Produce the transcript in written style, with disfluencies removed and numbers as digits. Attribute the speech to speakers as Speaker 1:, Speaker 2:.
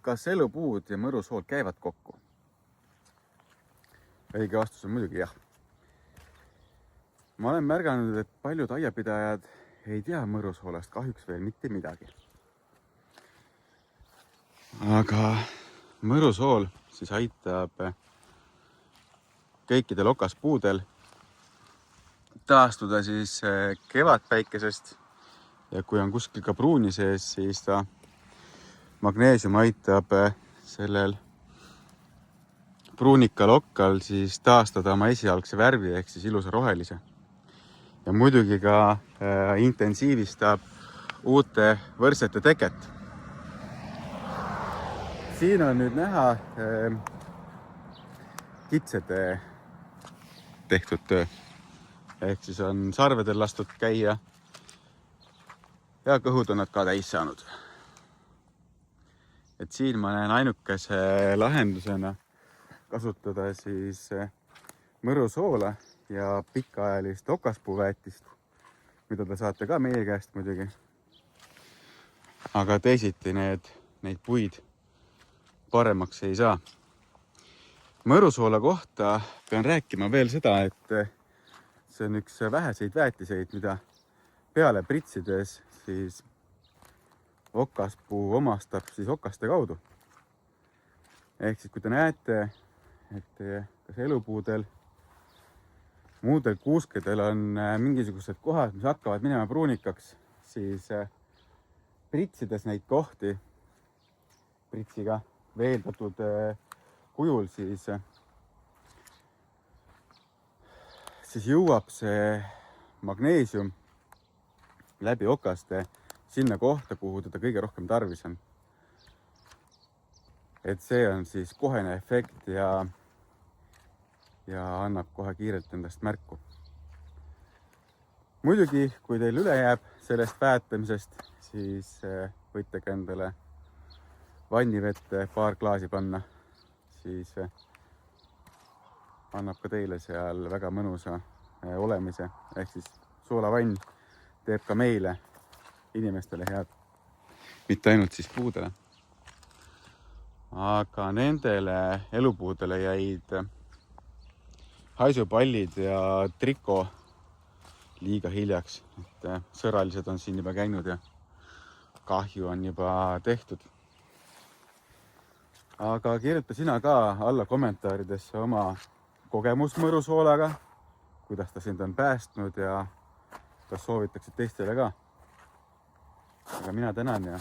Speaker 1: Kas elupuud ja mõrusool käivad kokku? Õige vastus on muidugi jah. Ma olen märganud, et paljud aiapidajad ei tea mõrusoolast kahjuks veel mitte midagi. Aga mõrusool siis aitab kõikidel okaspuudel taastuda siis kevadpäikesest ja kui on kuskil ka pruuni sees, siis ta magneesium aitab sellel pruunikal okkal siis taastada oma esialgse värvi ehk siis ilusa rohelise. Ja muidugi ka intensiivistab uute võrsete teket. Siin on nüüd näha kitsede tehtud töö. Ehk siis on sarvedel lastud käia ja kõhud on nad ka täis saanud. Et siin ma näen ainukese lahendusena kasutada siis mõrusoola ja pikaajalist okaspuuväetist, mida te saate ka meie käest muidugi. Aga teisiti neid puid paremaks ei saa. Mõrusoola kohta pean rääkima veel seda, et see on üks väheseid väetiseid, mida peale pritsides siis okaspuu omastab siis okaste kaudu. Ehk siis kui te näete, et kas elupuudel, muudel kuuskedel on mingisugused kohad, mis hakkavad minema pruunikaks, siis pritsides neid kohti pritsiga veeldatud kujul siis jõuab see magneesium läbi okaste sinna kohta, kuhu teda kõige rohkem tarvis on. Et see on siis kohene efekt ja annab kohe kiirelt endast märku. Muidugi, kui teil üle jääb sellest väetamisest, siis võite ka endale vannivette paar klaasi panna, siis annab ka teile seal väga mõnusa olemise. Ehk siis soolavann teeb ka meile, inimestele head, mitte ainult siis puudele. Aga nendele elupuudele jäid haisupallid ja triko liiga hiljaks. Et sõralised on siin juba käinud ja kahju on juba tehtud. Aga kirjuta sina ka alla kommentaaridesse oma kogemus mõrusoolaga, kuidas ta sind on päästnud ja kas soovitaksid teistele ka. Aga mina tänan ja